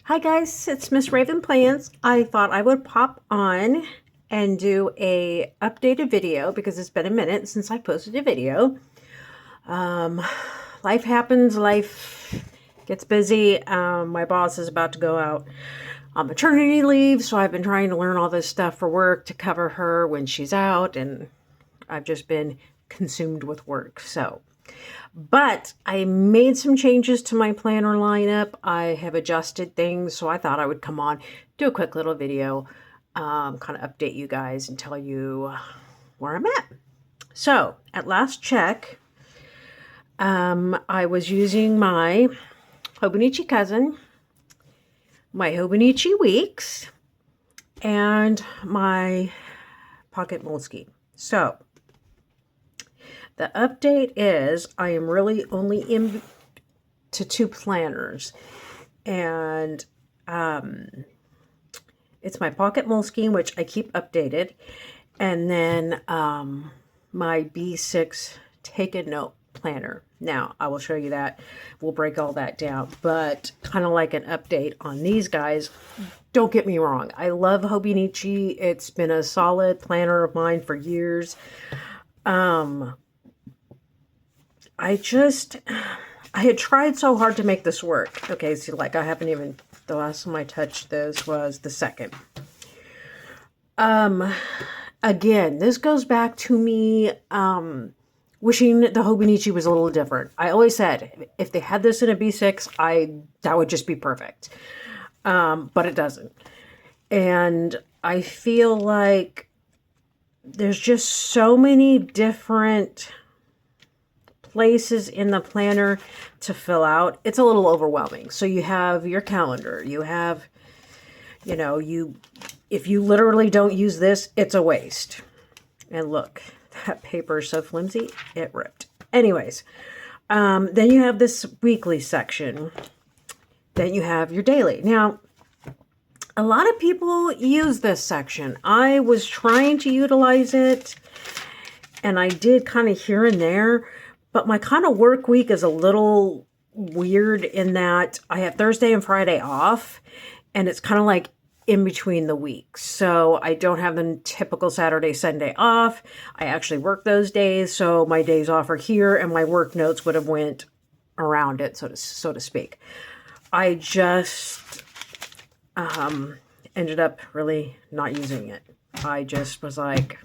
Hi guys, it's Miss Raven Plans. I thought I would pop on and do a updated video because it's been a minute since I posted a video. Um, Life happens, life gets busy. My boss is about to go out on maternity leave, so I've been trying to learn all this stuff for work to cover her when she's out, and I've just been consumed with work. But I made some changes to my planner lineup. I have adjusted things, so I thought I would come on, do a quick little video, kind of update you guys and tell you where I'm at. So, at last check, I was using my Hobonichi Cousin, my Hobonichi Weeks, and my Pocket Moleskine. So, the update is I am really only into two planners, and it's my Pocket Moleskine, which I keep updated, and then my B6 Take a Note planner. Now, I will show you that. We'll break all that down, but kind of like an update on these guys. Don't get me wrong. I love Hobonichi. It's been a solid planner of mine for years. I had tried so hard to make this work. Okay, see, like I haven't even, the last time I touched this was the 2nd. Again, this goes back to me, wishing the Hobonichi was a little different. I always said, if they had this in a B6, that would just be perfect. But it doesn't. And I feel like there's just so many different places in the planner to fill out. It's a little overwhelming. So you have your calendar, you have, if you literally don't use this, it's a waste. And look, that paper is so flimsy, it ripped. Anyways, then you have this weekly section. Then you have your daily. Now, a lot of people use this section. I was trying to utilize it, and I did kind of here and there. But my kind of work week is a little weird in that I have Thursday and Friday off, and it's kind of like in between the weeks. So I don't have the typical Saturday, Sunday off. I actually work those days, so my days off are here, and my work notes would have went around it, so to speak. I just ended up really not using it. I just was like,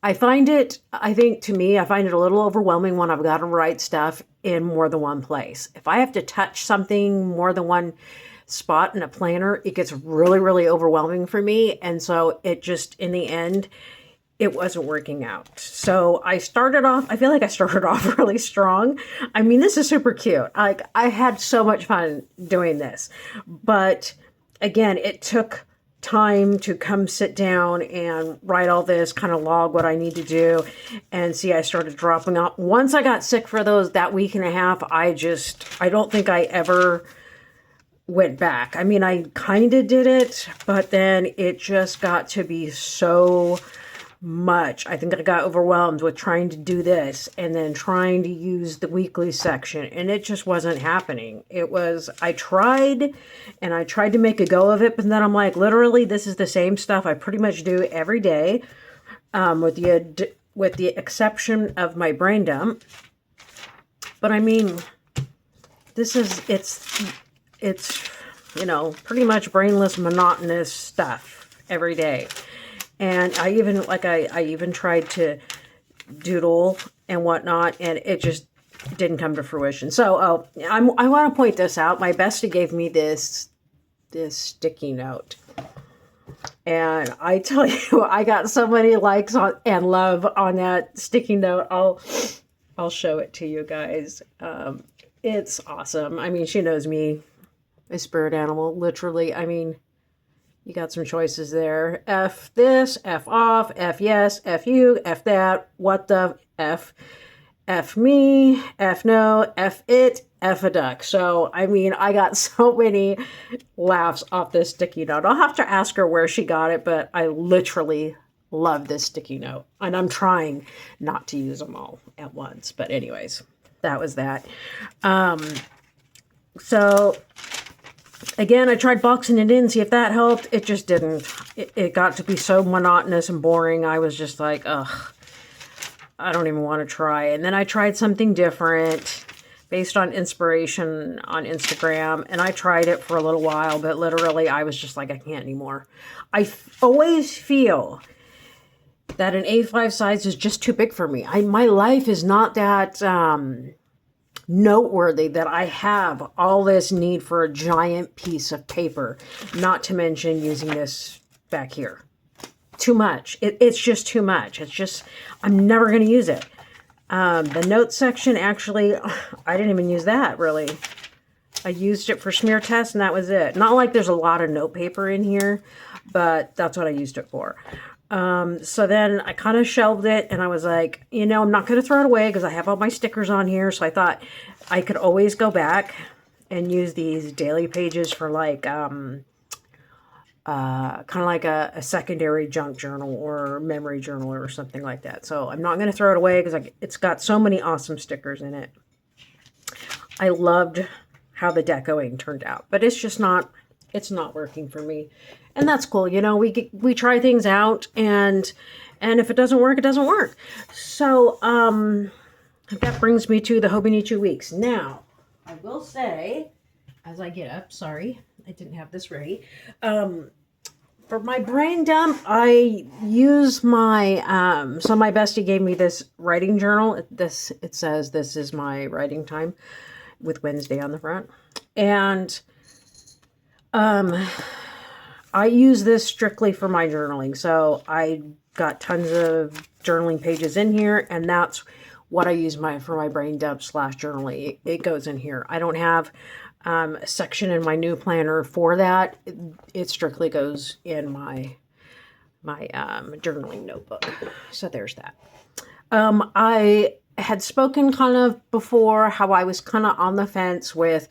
I find it a little overwhelming when I've got to write stuff in more than one place. If I have to touch something more than one spot in a planner, it gets really, really overwhelming for me. And so it just, in the end, it wasn't working out. So I feel like I started off really strong. I mean, this is super cute. I had so much fun doing this. But again, it took time to come sit down and write all this, kind of log what I need to do. And see, I started dropping out. Once I got sick for that week and a half, I don't think I ever went back. I mean, I kind of did it, but then it just got to be so much. I think I got overwhelmed with trying to do this and then trying to use the weekly section, and it just wasn't happening. I tried to make a go of it, but then I'm like, literally, this is the same stuff I pretty much do every day, with the exception of my brain dump. But I mean, it's pretty much brainless, monotonous stuff every day. And I even tried to doodle and whatnot, and it just didn't come to fruition. So I want to point this out. My bestie gave me this sticky note, and I tell you, I got so many likes and love on that sticky note. I'll show it to you guys. It's awesome. I mean, she knows me, a spirit animal, literally. I mean, you got some choices there. F this, F off, F yes, F you, F that, what the F, F me, F no, F it, F a duck. So, I mean, I got so many laughs off this sticky note. I'll have to ask her where she got it, but I literally love this sticky note. And I'm trying not to use them all at once. But anyways, that was that. So Again, I tried boxing it in, see if that helped. It just didn't. It got to be so monotonous and boring. I was just like, ugh, I don't even want to try. And then I tried something different based on inspiration on Instagram. And I tried it for a little while, but literally I was just like, I can't anymore. I always feel that an A5 size is just too big for me. My life is not that noteworthy that I have all this need for a giant piece of paper, not to mention using this back here. Too much. It's just too much. It's just, I'm never going to use it. The notes section, actually, I didn't even use that, really. I used it for smear tests, and that was it. Not like there's a lot of note paper in here, but that's what I used it for. So then I kind of shelved it, and I was like, you know, I'm not going to throw it away because I have all my stickers on here. So I thought I could always go back and use these daily pages for like, kind of like a secondary junk journal or memory journal or something like that. So I'm not going to throw it away because it's got so many awesome stickers in it. I loved how the decoing turned out, but it's just not, it's not working for me. And that's cool. You know, we try things out, and if it doesn't work, it doesn't work. So, that brings me to the Hobonichi weeks. Now, I will say, as I get up, sorry, I didn't have this ready. For my brain dump, I use my, so my bestie gave me this writing journal. It says this is my writing time with Wednesday on the front. And, I use this strictly for my journaling. So I got tons of journaling pages in here, and that's what I use for my brain dump / journaling. It goes in here. I don't have a section in my new planner for that. It strictly goes in my journaling notebook. So there's that. I had spoken kind of before how I was kind of on the fence with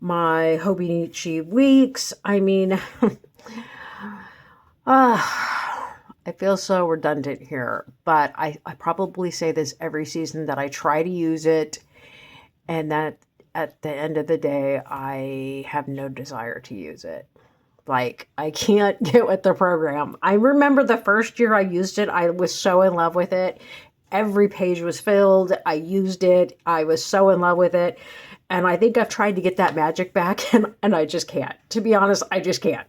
my Hobonichi weeks. I mean, I feel so redundant here, but I probably say this every season that I try to use it, and that at the end of the day, I have no desire to use it. Like, I can't get with the program. I remember the first year I used it, I was so in love with it. Every page was filled. I used it. I was so in love with it. And I think I've tried to get that magic back, and I just can't. To be honest, I just can't.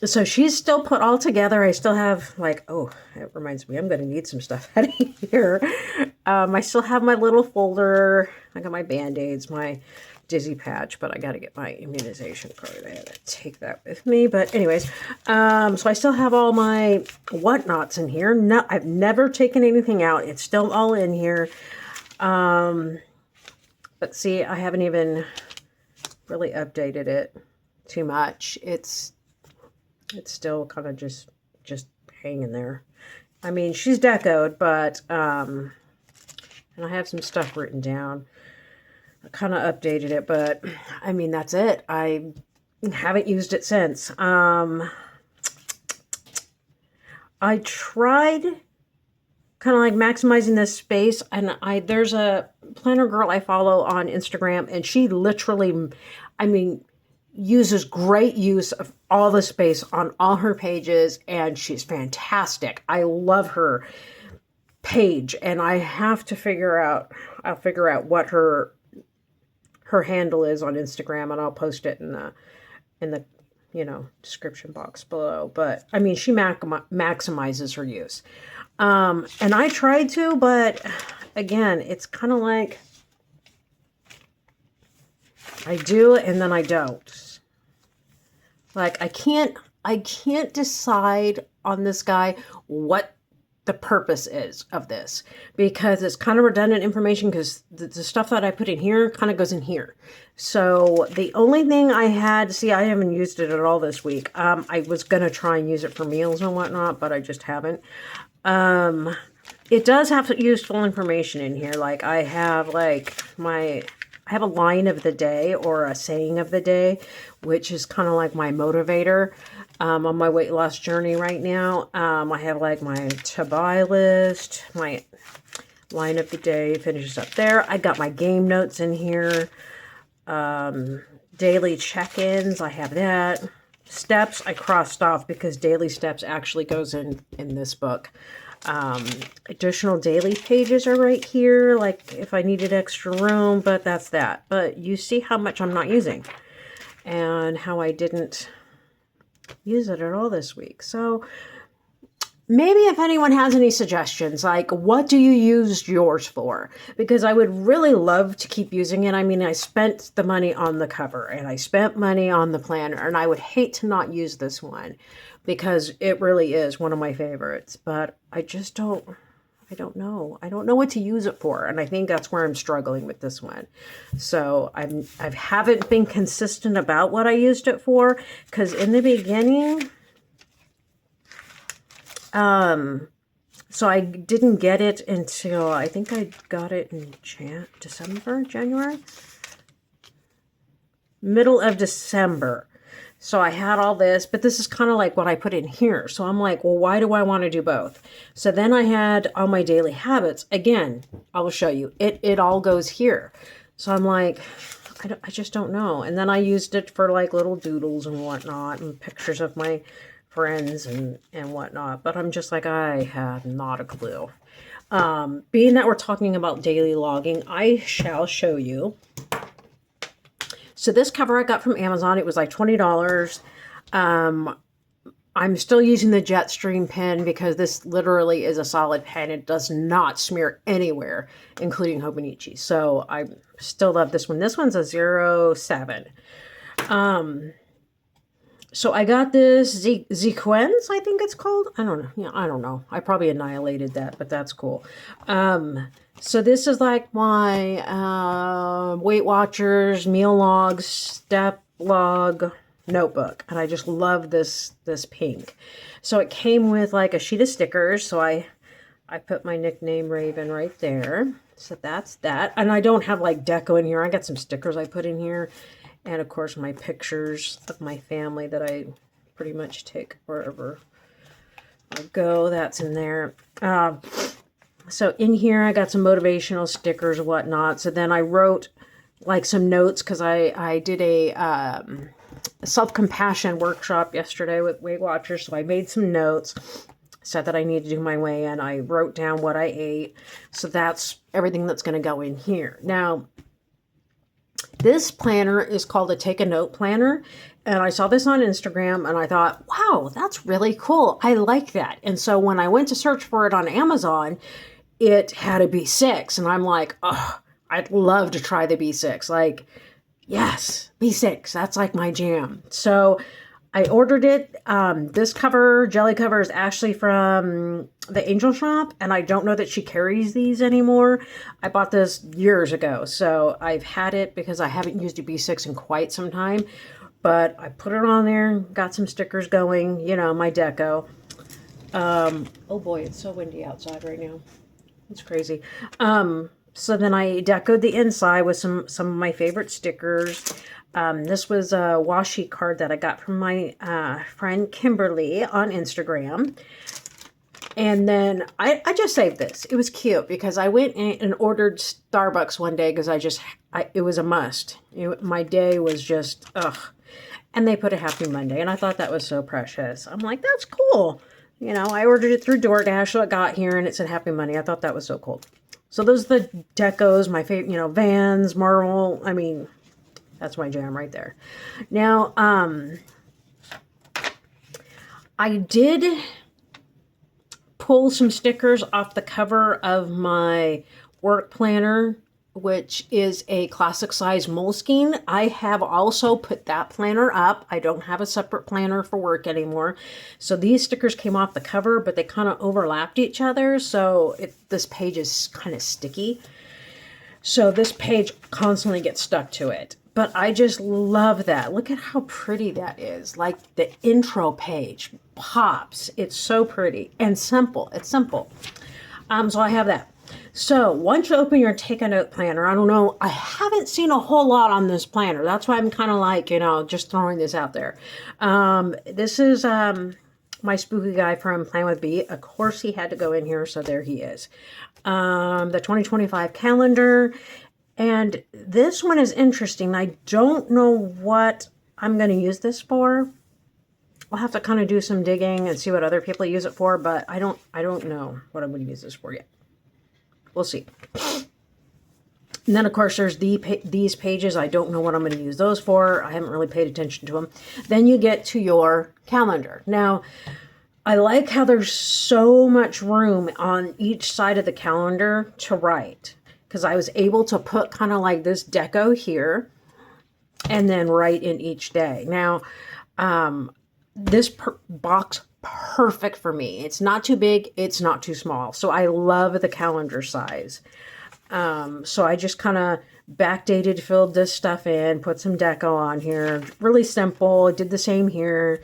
So she's still put all together. I still have, like, oh, it reminds me, I'm going to need some stuff out of here. I still have my little folder. I got my Band-Aids, my dizzy patch, but I got to get my immunization card. I had to take that with me. But anyways, so I still have all my whatnots in here. No, I've never taken anything out. It's still all in here. But see, I haven't even really updated it too much. It's still kind of just hanging there. I mean, she's decoed, but, and I have some stuff written down. I kind of updated it, but I mean, that's it. I haven't used it since. I tried kind of like maximizing this space, and there's a planner girl I follow on Instagram, and she literally, I mean, uses great use of all the space on all her pages, and she's fantastic. I love her page, and I have to I'll figure out what her handle is on Instagram, and I'll post it in the description box below. But I mean, she maximizes her use. And I tried to, but again, it's kind of like I do and then I don't. Like, I can't decide on this guy what the purpose is of this, because it's kind of redundant information, because the stuff that I put in here kind of goes in here. So the only thing I had, see, I haven't used it at all this week. I was going to try and use it for meals and whatnot, but I just haven't. It does have useful information in here. Like, I have I have a line of the day or a saying of the day, which is kind of like my motivator on my weight loss journey right now. I have like my to-buy list, my line of the day finishes up there. I got my game notes in here. Daily check-ins, I have that. Steps, I crossed off because daily steps actually goes in this book. Additional daily pages are right here, like if I needed extra room, but that's that. But you see how much I'm not using and how I didn't use it at all this week. So maybe if anyone has any suggestions, like what do you use yours for? Because I would really love to keep using it. I mean, I spent the money on the cover and I spent money on the planner, and I would hate to not use this one because it really is one of my favorites, but I just don't know. I don't know what to use it for. And I think that's where I'm struggling with this one. So I haven't been consistent about what I used it for, because in the beginning, so I didn't get it until, I think I got it in January? Middle of December. So I had all this, but this is kind of like what I put in here. So I'm like, well, why do I want to do both? So then I had all my daily habits. Again, I will show you. It all goes here. So I'm like, I just don't know. And then I used it for like little doodles and whatnot and pictures of my friends and whatnot. But I'm just like, I have not a clue. Being that we're talking about daily logging, I shall show you. So this cover I got from Amazon. It was like $20. I'm still using the Jetstream pen because this literally is a solid pen. It does not smear anywhere, including Hobonichi. So I still love this one. This one's a 07. So I got this Zequens, I think it's called. I don't know. Yeah, I don't know. I probably annihilated that, but that's cool. So this is like my Weight Watchers, meal logs, step log notebook. And I just love this pink. So it came with like a sheet of stickers. So I put my nickname Raven right there. So that's that. And I don't have like deco in here. I got some stickers I put in here. And of course my pictures of my family that I pretty much take wherever I go. That's in there. So in here, I got some motivational stickers and whatnot. So then I wrote like some notes because I did a self-compassion workshop yesterday with Weight Watchers. So I made some notes, said that I need to do my weigh in. I wrote down what I ate. So that's everything that's going to go in here. Now, this planner is called a Take a Note planner. And I saw this on Instagram and I thought, wow, that's really cool. I like that. And so when I went to search for it on Amazon, it had a B6, and I'm like, oh, I'd love to try the B6. Like, yes, B6, that's like my jam. So I ordered it. This cover, jelly cover, is actually from the Angel Shop, and I don't know that she carries these anymore. I bought this years ago, so I've had it because I haven't used a B6 in quite some time. But I put it on there, got some stickers going, you know, my deco. Oh boy, it's so windy outside right now. It's crazy. So then I decoed the inside with some of my favorite stickers. This was a washi card that I got from my friend Kimberly on Instagram. And then I just saved this. It was cute because I went and ordered Starbucks one day because it was a must. My day was just, ugh. And they put a Happy Monday, and I thought that was so precious. I'm like, that's cool. You know, I ordered it through DoorDash, so it got here, and it said Happy Monday. I thought that was so cool. So those are the decos, my favorite, you know, Vans, Marvel. I mean, that's my jam right there. Now, I did pull some stickers off the cover of my work planner, which is a classic size Moleskine. I have also put that planner up. I don't have a separate planner for work anymore. So these stickers came off the cover, but they kind of overlapped each other. So this page is kind of sticky. So this page constantly gets stuck to it. But I just love that. Look at how pretty that is. Like the intro page pops. It's so pretty and simple. It's simple. So I have that. So once you open your Take a Note planner, I don't know, I haven't seen a whole lot on this planner. That's why I'm kind of like, you know, just throwing this out there. This is my spooky guy from Plan with B. Of course, he had to go in here, so there he is. The 2025 calendar. And this one is interesting. I don't know what I'm going to use this for. I'll have to kind of do some digging and see what other people use it for, but I don't know what I'm going to use this for yet. We'll see. And then, of course, there's these pages. I don't know what I'm going to use those for. I haven't really paid attention to them. Then you get to your calendar. Now, I like how there's so much room on each side of the calendar to write, because I was able to put kind of like this deco here and then write in each day. Now, this box perfect for me. It's not too big. It's not too small. So I love the calendar size. So I just kind of backdated, filled this stuff in, put some deco on here. Really simple. Did the same here.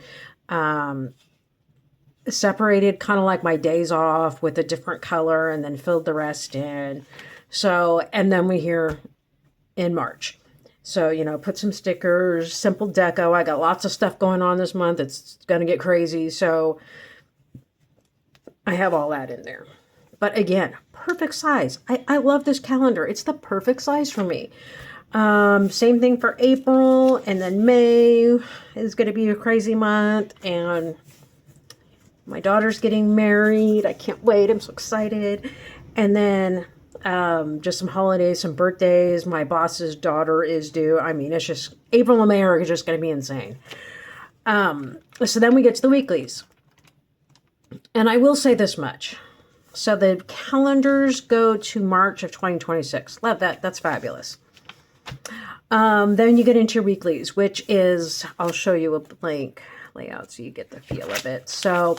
Separated kind of like my days off with a different color and then filled the rest in. So, and then we're here in March. So, you know, put some stickers, simple deco. I got lots of stuff going on this month. It's going to get crazy. So I have all that in there. But again, perfect size. I love this calendar. It's the perfect size for me. Same thing for April. And then May is going to be a crazy month. And my daughter's getting married. I can't wait. I'm so excited. And then just some holidays, some birthdays. My boss's daughter is due. I mean, it's just April and May are just going to be insane. So then we get to the weeklies. And I will say this much. So the calendars go to March of 2026. Love that. That's fabulous. Then you get into your weeklies, which is, I'll show you a blank layout so you get the feel of it. So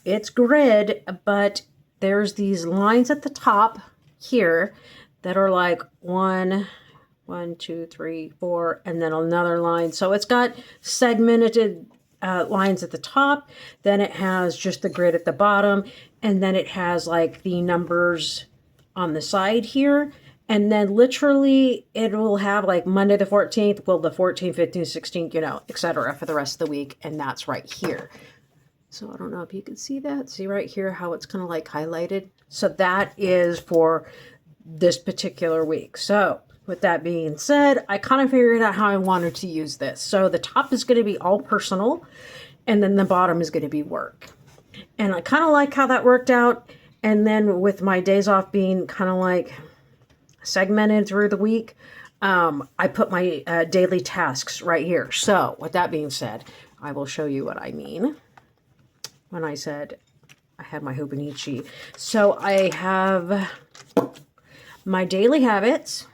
it's grid, but there's these lines at the top here that are like 1, 2, 3, 4, and then another line. So it's got segmented lines at the top. Then it has just the grid at the bottom. And then it has like the numbers on the side here. And then literally it will have like Monday the 14th, well, the 14th, 15th, 16th, you know, etc. for the rest of the week. And that's right here. So I don't know if you can see that. See right here how it's kind of like highlighted. So that is for this particular week. So with that being said, I kind of figured out how I wanted to use this. So the top is going to be all personal, and then the bottom is going to be work. And I kind of like how that worked out. And then with my days off being kind of like segmented through the week, I put my daily tasks right here. So with that being said, I will show you what I mean when I said I have my Hobonichi. So I have my daily habits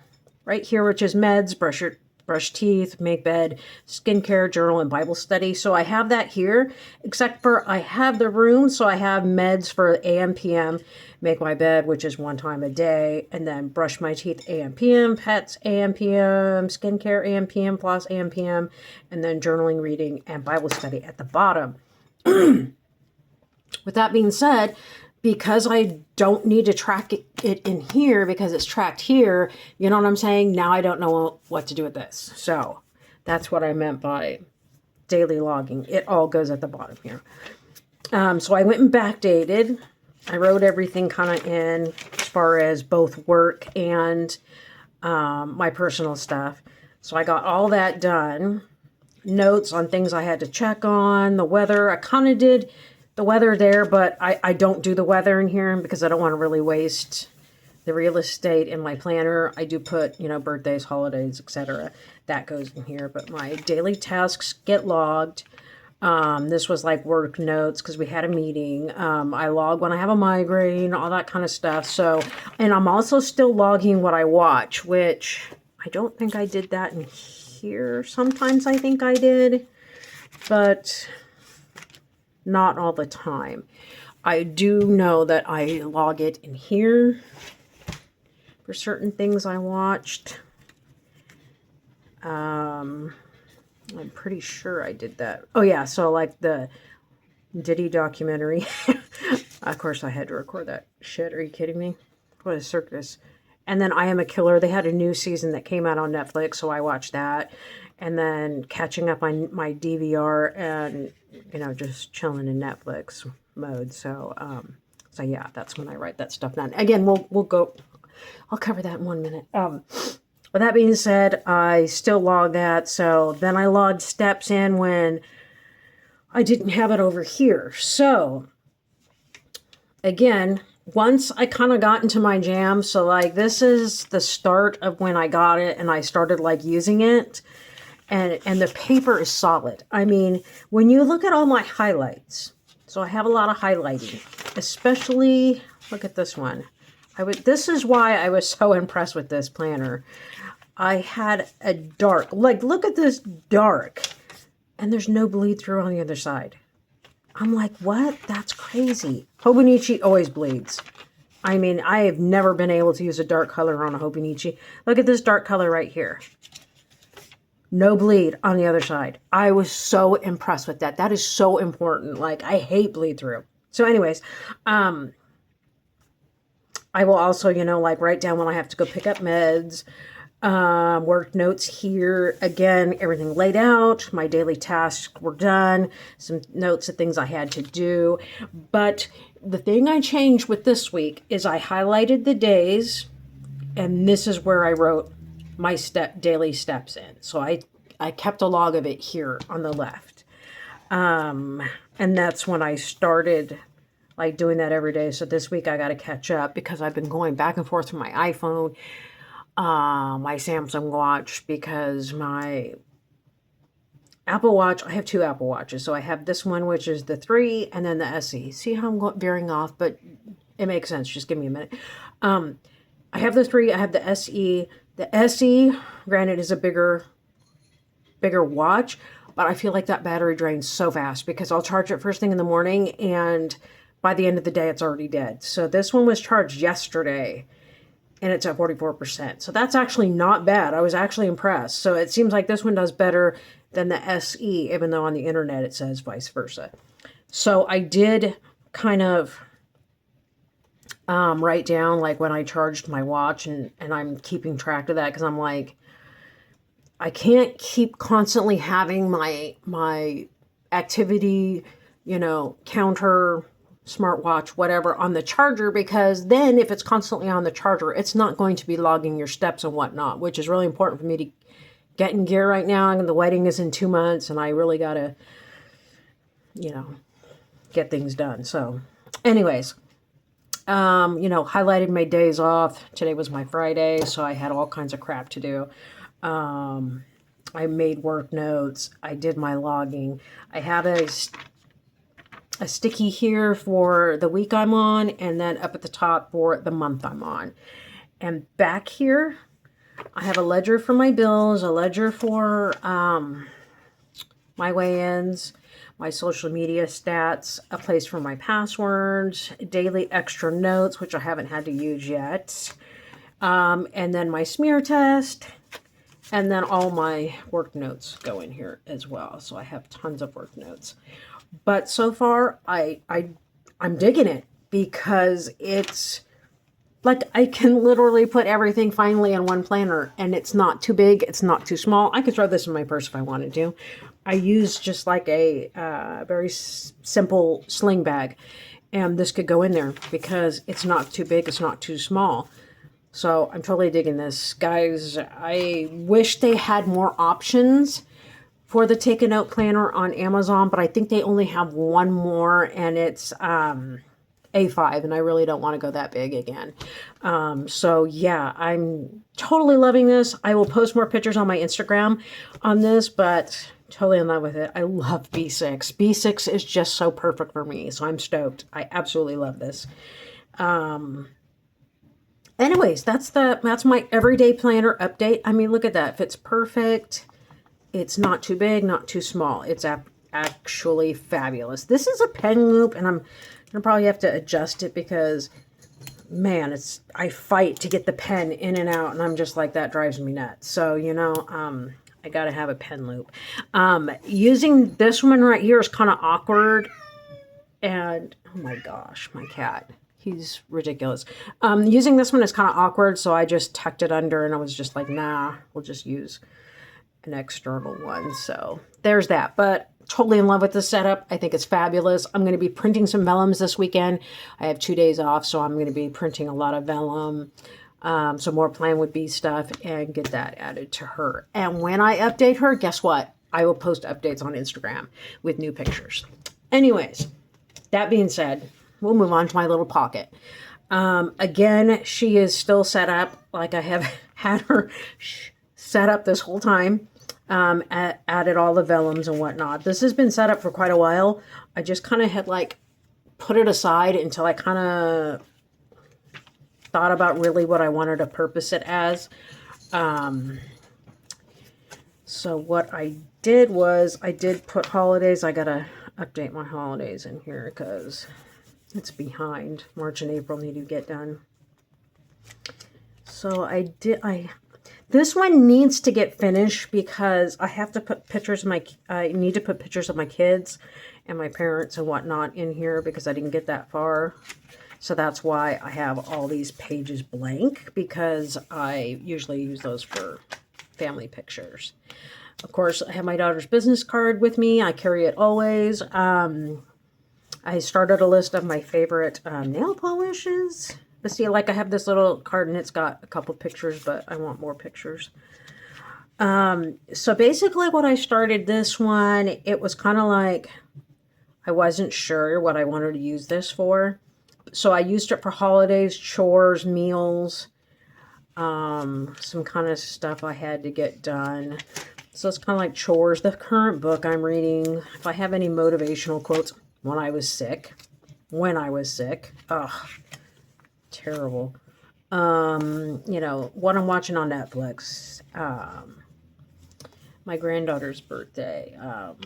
right here, which is meds, brush teeth, make bed, skincare, journal, and Bible study. So I have that here, except for I have the room. So I have meds for AM, PM, make my bed, which is 1 time a day, and then brush my teeth AM, PM, pets AM, PM, skincare AM, PM, floss AM, PM, and then journaling, reading, and Bible study at the bottom. With that being said, because I don't need to track it in here because it's tracked here, you know what I'm saying? Now I don't know what to do with this. So that's what I meant by daily logging. It all goes at the bottom here. So I went and backdated. I wrote everything kind of in as far as both work and my personal stuff. So I got all that done. Notes on things I had to check on, the weather. I kind of did the weather there, but I don't do the weather in here because I don't want to really waste the real estate in my planner. I do put, you know, birthdays, holidays, etc. That goes in here, but my daily tasks get logged. This was like work notes because we had a meeting. I log when I have a migraine, all that kind of stuff. So, and I'm also still logging what I watch, which I don't think I did that in here. Sometimes I think I did, but not all the time. I do know that I log it in here for certain things I watched. I'm pretty sure I did that. Oh yeah, so like the Diddy documentary. Of course I had to record that shit. Are you kidding me? What a circus. And then I Am a Killer. They had a new season that came out on Netflix, so I watched that. And then catching up on my DVR and, you know, just chilling in Netflix mode. So, so yeah, that's when I write that stuff down. Again, we'll go, I'll cover that in 1 minute. With that being said, I still log that. So then I logged steps in when I didn't have it over here. So again, once I kind of got into my jam, so like this is the start of when I got it and I started like using it. And the paper is solid. I mean, when you look at all my highlights, so I have a lot of highlighting, especially, look at this one. This is why I was so impressed with this planner. I had a dark, like, look at this dark, and there's no bleed through on the other side. I'm like, what? That's crazy. Hobonichi always bleeds. I mean, I have never been able to use a dark color on a Hobonichi. Look at this dark color right here. No bleed on the other side. I was so impressed with that. That is so important. Like, I hate bleed through. So anyways, I will also, you know, like write down when I have to go pick up meds. Work notes here. Again, everything laid out. My daily tasks were done. Some notes of things I had to do. But the thing I changed with this week is I highlighted the days, and this is where I wrote my daily steps in. So I kept a log of it here on the left. And that's when I started like doing that every day. So this week I got to catch up because I've been going back and forth from my iPhone, my Samsung watch, because my Apple Watch, I have two Apple Watches. So I have this one, which is the 3, and then the SE. See how I'm veering off, but it makes sense. Just give me a minute. I have the 3, I have the SE. The SE, granted, is a bigger watch, but I feel like that battery drains so fast because I'll charge it first thing in the morning, and by the end of the day, it's already dead. So this one was charged yesterday, and it's at 44%. So that's actually not bad. I was actually impressed. So it seems like this one does better than the SE, even though on the internet it says vice versa. So I did kind of write down like when I charged my watch, and I'm keeping track of that because I'm like, I can't keep constantly having my activity, you know, counter, smartwatch, whatever, on the charger, because then if it's constantly on the charger, it's not going to be logging your steps and whatnot, which is really important for me to get in gear right now. And the wedding is in 2 months, and I really got to, you know, get things done. So anyways, you know, highlighted my days off. Today was my Friday, so I had all kinds of crap to do. I made work notes. I did my logging. I have a sticky here for the week I'm on, and then up at the top for the month I'm on. And back here, I have a ledger for my bills, a ledger for my weigh-ins, my social media stats, a place for my passwords, daily extra notes, which I haven't had to use yet, and then my smear test, and then all my work notes go in here as well. So I have tons of work notes. But so far, I'm digging it because it's like I can literally put everything finally in one planner, and it's not too big, it's not too small. I could throw this in my purse if I wanted to. I use just like a very simple sling bag, and this could go in there because it's not too big, it's not too small. So I'm totally digging this. Guys, I wish they had more options for the Take a Note planner on Amazon, but I think they only have one more, and it's A5, and I really don't want to go that big again. So yeah, I'm totally loving this. I will post more pictures on my Instagram on this, but totally in love with it. I love B6. B6 is just so perfect for me, so I'm stoked. I absolutely love this. Anyways, that's my everyday planner update. I mean, look at that. Fits perfect. It's not too big, not too small. It's actually fabulous. This is a pen loop, and I'm going to probably have to adjust it because, man, I fight to get the pen in and out, and I'm just like, that drives me nuts. So, you know, I got to have a pen loop. Using this one right here is kind of awkward, and, oh my gosh, my cat. He's ridiculous. Using this one is kind of awkward, so I just tucked it under, and I was just like, nah, we'll just use an external one. So there's that. But totally in love with the setup. I think it's fabulous. I'm going to be printing some Velums this weekend. I have 2 days off, so I'm going to be printing a lot of vellum. some more Plan with B stuff, and get that added to her. And when I update her, guess what? I will post updates on Instagram with new pictures. Anyways, that being said, we'll move on to my little pocket. Again, she is still set up like I have had her set up this whole time. Added all the Velums and whatnot. This has been set up for quite a while. I just kind of had like put it aside until I kind of thought about really what I wanted to purpose it as. So what I did was I did put holidays. I gotta update my holidays in here because it's behind. March and April need to get done. So this one needs to get finished because I have to put pictures of I need to put pictures of my kids and my parents and whatnot in here because I didn't get that far. So that's why I have all these pages blank, because I usually use those for family pictures. Of course, I have my daughter's business card with me. I carry it always. I started a list of my favorite nail polishes. But see, like I have this little card and it's got a couple pictures, but I want more pictures. So basically what I started this one, it was kind of like I wasn't sure what I wanted to use this for. So I used it for holidays, chores, meals, some kind of stuff I had to get done. So it's kind of like chores. The current book I'm reading, if I have any motivational quotes, when I was sick, ugh, terrible. You know, what I'm watching on Netflix, my granddaughter's birthday,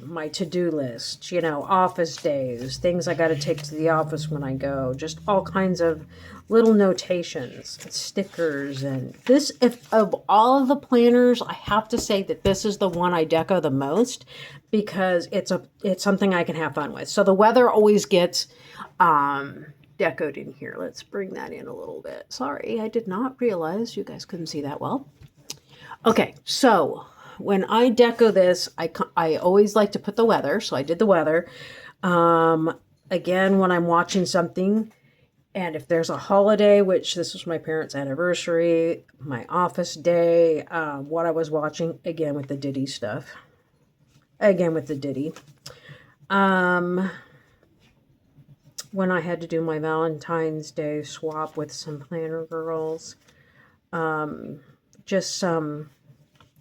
my to-do list, you know, office days, things I got to take to the office when I go, just all kinds of little notations, stickers, and this, if of all of the planners, I have to say that this is the one I deco the most because it's something I can have fun with. So the weather always gets decoed in here. Let's bring that in a little bit. Sorry, I did not realize you guys couldn't see that well. Okay, so when I deco this, I always like to put the weather, so I did the weather. Again, when I'm watching something, and if there's a holiday, which this was my parents' anniversary, my office day, what I was watching, again with the Diddy stuff. Again with the Diddy. When I had to do my Valentine's Day swap with some planner girls. Just some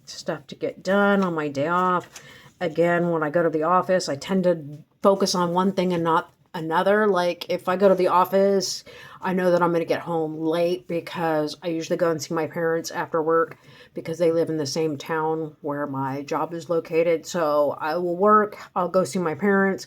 stuff to get done on my day off. Again, when I go to the office, I tend to focus on one thing and not another. Like if I go to the office, I know that I'm going to get home late because I usually go and see my parents after work because they live in the same town where my job is located. So I will work, I'll go see my parents,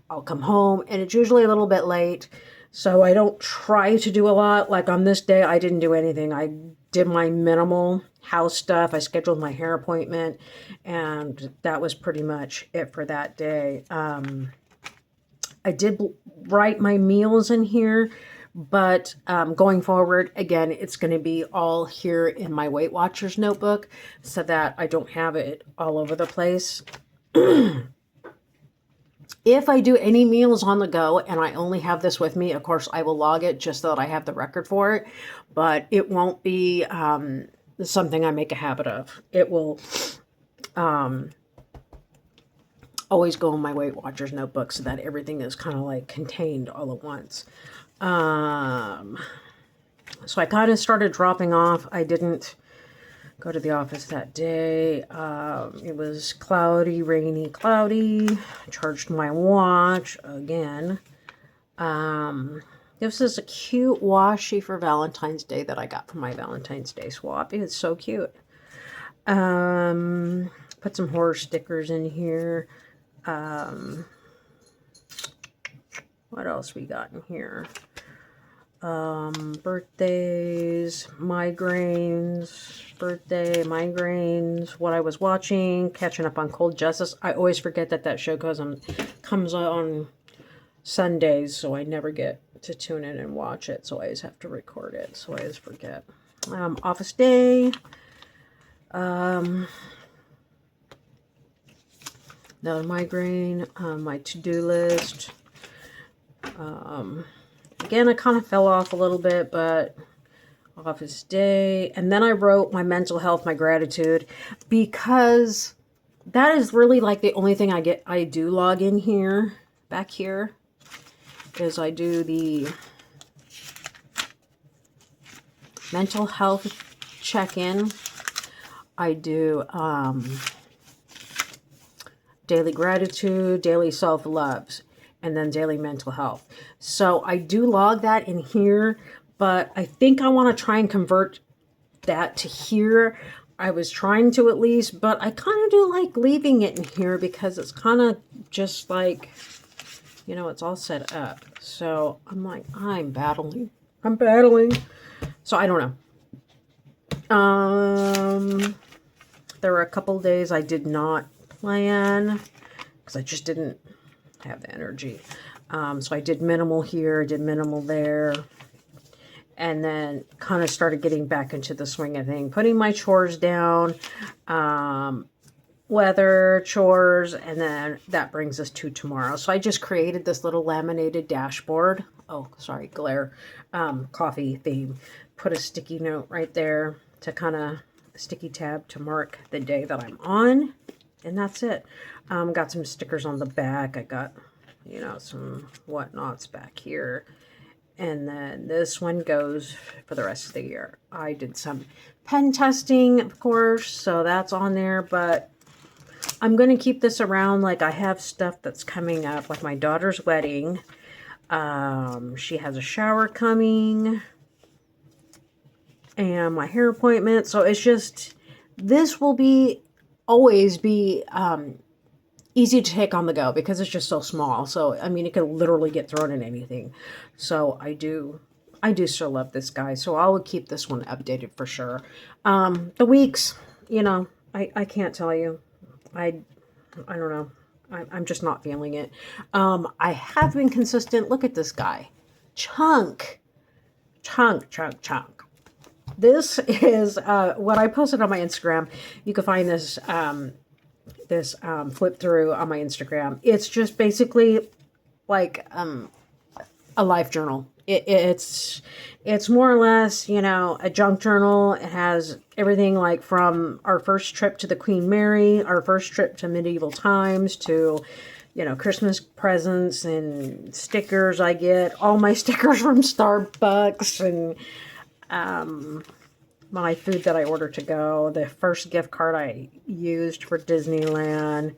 I'll come home, and it's usually a little bit late. So I don't try to do a lot. Like on this day, I didn't do anything. I did my minimal house stuff. I scheduled my hair appointment, and that was pretty much it for that day. I did write my meals in here, but going forward, again, it's going to be all here in my Weight Watchers notebook so that I don't have it all over the place. If I do any meals on the go and I only have this with me, of course, I will log it just so that I have the record for it, but it won't be something I make a habit of. It will always go in my Weight Watchers notebook so that everything is kind of like contained all at once. So I kind of started dropping off. I didn't go to the office that day. It was cloudy, rainy, cloudy. I charged my watch again. This is a cute washi for Valentine's Day that I got from my Valentine's Day swap. It's so cute. Put some horror stickers in here. What else we got in here? Birthdays, migraines, what I was watching, catching up on Cold Justice. I always forget that show comes on Sundays, so I never get to tune in and watch it, so I always have to record it, so I always forget. Office day. Another migraine, my to-do list. Again, I kind of fell off a little bit, but office day. And then I wrote my mental health, my gratitude, because that is really like the only thing I do log in here, back here, is I do the mental health check-in. I do daily gratitude, daily self-loves, and then daily mental health. So I do log that in here, but I think I want to try and convert that to here. I was trying to at least, but I kind of do like leaving it in here because it's kind of just like, you know, it's all set up. So I'm like, I'm battling. So I don't know. There were a couple days I did not plan because I just didn't have the energy. So I did minimal here, did minimal there, and then kind of started getting back into the swing of things, putting my chores down, weather, chores, and then that brings us to tomorrow. So I just created this little laminated dashboard. Oh, sorry, glare, coffee theme. Put a sticky note right there to kind of sticky tab to mark the day that I'm on, and that's it. Got some stickers on the back. I got, you know, some whatnots back here, and then this one goes for the rest of the year. I did some pen testing, of course, so that's on there, but I'm going to keep this around. Like, I have stuff that's coming up, like my daughter's wedding. She has a shower coming, and my hair appointment. So it's just, this will always be easy to take on the go because it's just so small. So, I mean, it can literally get thrown in anything. So I do still love this guy. So I will keep this one updated for sure. The weeks, you know, I can't tell you. I don't know. I'm just not feeling it. I have been consistent. Look at this guy. Chunk. This is what I posted on my Instagram. You can find this flip through on my Instagram. It's just basically like a life journal. It's more or less, you know, a junk journal. It has everything like from our first trip to the Queen Mary, our first trip to medieval times, to, you know, Christmas presents and stickers I get. All my stickers from Starbucks, and my food that I ordered to go, the first gift card I used for Disneyland,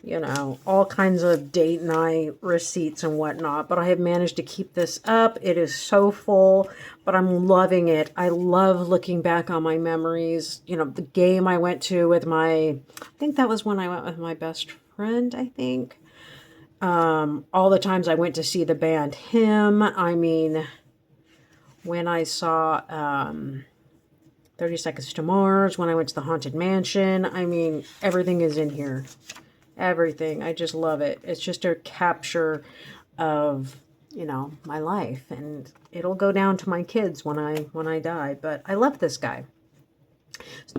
you know, all kinds of date night receipts and whatnot. But I have managed to keep this up. It is so full, but I'm loving it. I love looking back on my memories. You know, the game I went to with I think that was when I went with my best friend, I think. All the times I went to see the band Him. I mean, when I saw 30 Seconds to Mars, when I went to the Haunted Mansion. I mean, everything is in here. Everything. I just love it. It's just a capture of, you know, my life, and it'll go down to my kids when I die. But I love this guy.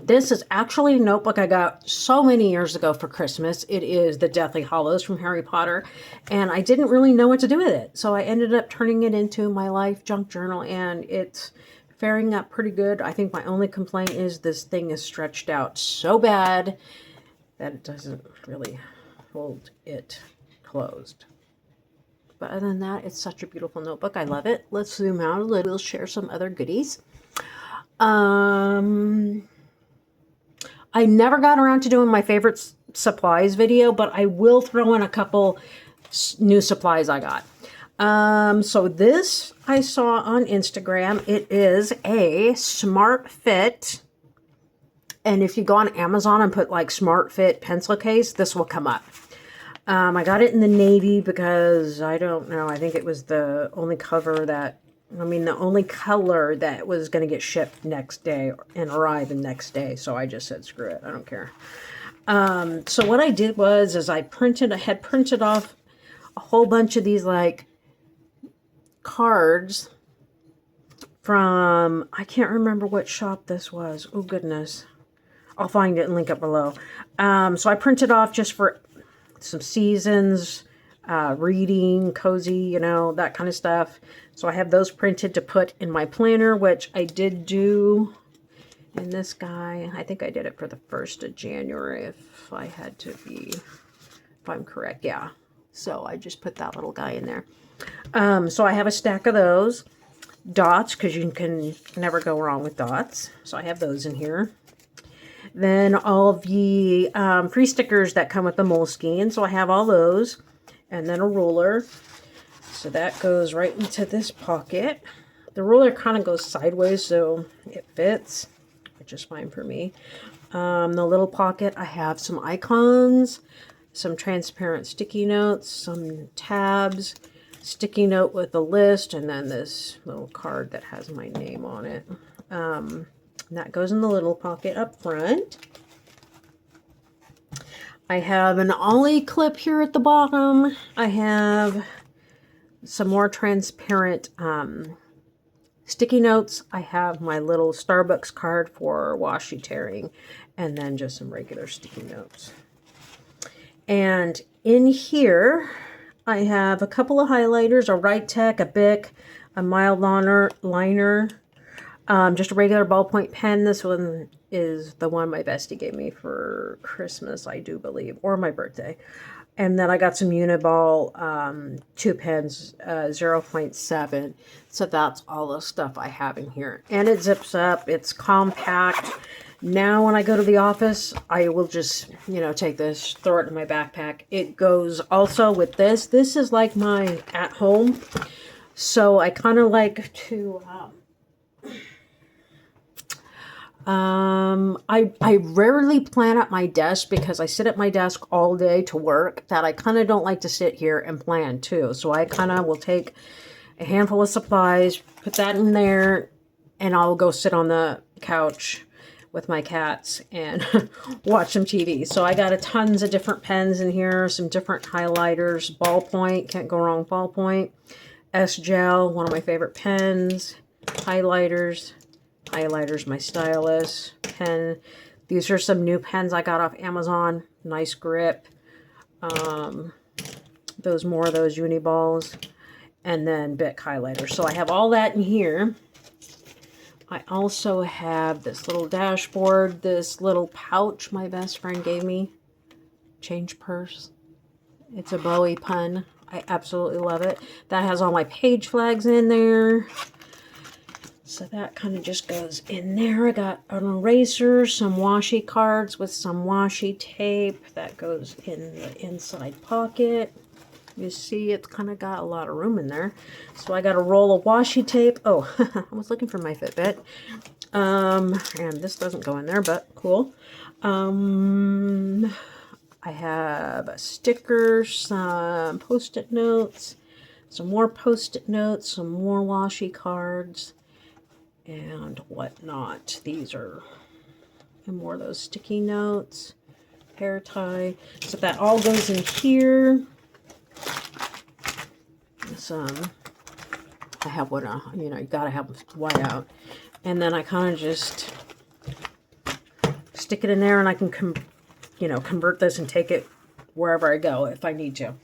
This is actually a notebook I got so many years ago for Christmas. It is the Deathly Hallows from Harry Potter, and I didn't really know what to do with it. So I ended up turning it into my life junk journal, and it's faring up pretty good. I think my only complaint is this thing is stretched out so bad that it doesn't really hold it closed. But other than that, it's such a beautiful notebook. I love it. Let's zoom out a little. We'll share some other goodies. I never got around to doing my favorite supplies video, but I will throw in a couple new supplies I got. So this I saw on Instagram. It is a Smart Fit. And if you go on Amazon and put like Smart Fit pencil case, this will come up. I got it in the navy because I don't know. I think it was the only the only color that was going to get shipped next day and arrive the next day. So I just said, screw it. I don't care. So what I did was I had printed off a whole bunch of these like cards from, I can't remember what shop this was. Oh goodness. I'll find it and link it below. So I printed off just for some seasons, reading, cozy, you know, that kind of stuff. So I have those printed to put in my planner, which I did do in this guy. I think I did it for the 1st of January if I had to be, if I'm correct. Yeah. So I just put that little guy in there. So I have a stack of those. Dots, because you can never go wrong with dots. So I have those in here. Then all of the free stickers that come with the Moleskine. So I have all those. And then a ruler. So that goes right into this pocket. The ruler kind of goes sideways so it fits, which is fine for me. The little pocket, I have some icons, some transparent sticky notes, some tabs, sticky note with a list, and then this little card that has my name on it. And that goes in the little pocket up front. I have an ollie clip here at the bottom. I have some more transparent sticky notes. I have my little Starbucks card for washi tearing, and then just some regular sticky notes. And in here, I have a couple of highlighters, a Right Tech, a Bic, a mild liner, just a regular ballpoint pen. This one is the one my bestie gave me for Christmas, I do believe, or my birthday. And then I got some Uniball 2 pens, 0.7. So that's all the stuff I have in here. And it zips up. It's compact. Now when I go to the office, I will just, you know, take this, throw it in my backpack. It goes also with this. This is like my at home. So I kind of like to... I rarely plan at my desk because I sit at my desk all day to work, that I kind of don't like to sit here and plan too. So I kind of will take a handful of supplies, put that in there, and I'll go sit on the couch with my cats and watch some TV. So I got tons of different pens in here, some different highlighters, ballpoint, can't go wrong, ballpoint, S-Gel, one of my favorite pens, highlighters, my stylus, pen. These are some new pens I got off Amazon. Nice grip. Those Uniballs. And then Bic highlighters. So I have all that in here. I also have this little dashboard, this little pouch my best friend gave me. Change purse. It's a Bowie pun. I absolutely love it. That has all my page flags in there. So that kind of just goes in there. I got an eraser, some washi cards with some washi tape. That goes in the inside pocket. You see, it's kind of got a lot of room in there. So I got a roll of washi tape. Oh, I was looking for my Fitbit. And this doesn't go in there, but cool. I have a sticker, some Post-it notes, some more Post-it notes, some more washi cards, and whatnot. These are more of those sticky notes, hair tie. So that all goes in here. Some, I have what, you know, you gotta have white out. And then I kind of just stick it in there, and I can, you know, convert this and take it wherever I go if I need to.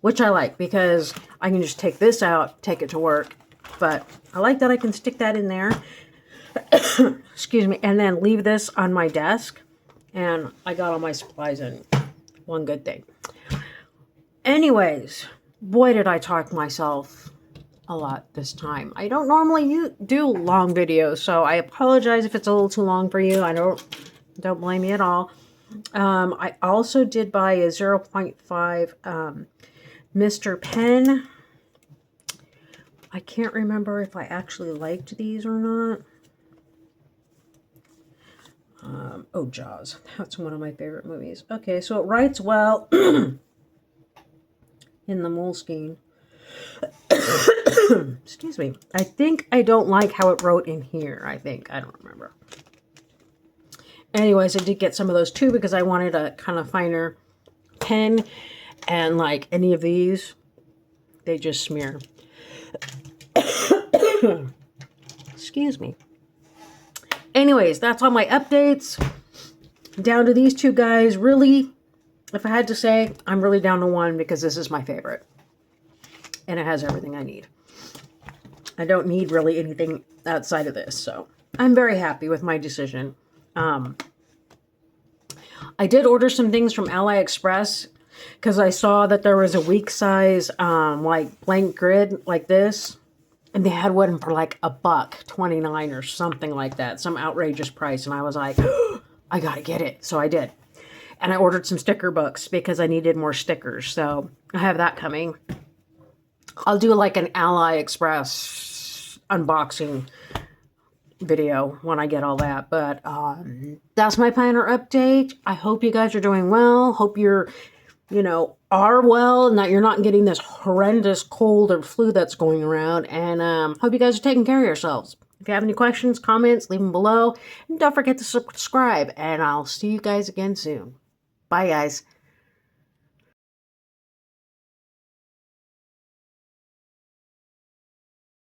Which I like because I can just take this out, take it to work. But I like that I can stick that in there. Excuse me. And then leave this on my desk. And I got all my supplies in. One good thing. Anyways, boy, did I talk myself a lot this time. I don't normally do long videos, so I apologize if it's a little too long for you. I don't blame me at all. I also did buy a 0.5 Mr. Pen. I can't remember if I actually liked these or not. Oh, Jaws. That's one of my favorite movies. Okay, so it writes well in the Moleskine. Excuse me. I think I don't like how it wrote in here. I don't remember. Anyways, I did get some of those too because I wanted a kind of finer pen, and like any of these, they just smear. Excuse me. Anyways, that's all my updates. Down to these two guys. Really, if I had to say, I'm really down to one because this is my favorite. And it has everything I need. I don't need really anything outside of this, so I'm very happy with my decision. I did order some things from AliExpress because I saw that there was a week size like blank grid like this, and they had one for like $1.29 or something like that, some outrageous price, and I was like, oh, I gotta get it. So I did, and I ordered some sticker books because I needed more stickers, so I have that coming. I'll do like an AliExpress unboxing video when I get all that, but that's my planner update. I hope you guys are doing well. Hope you're, are well and that you're not getting this horrendous cold or flu that's going around, and hope you guys are taking care of yourselves. If you have any questions, comments, leave them below, and don't forget to subscribe, and I'll see you guys again soon. Bye, guys.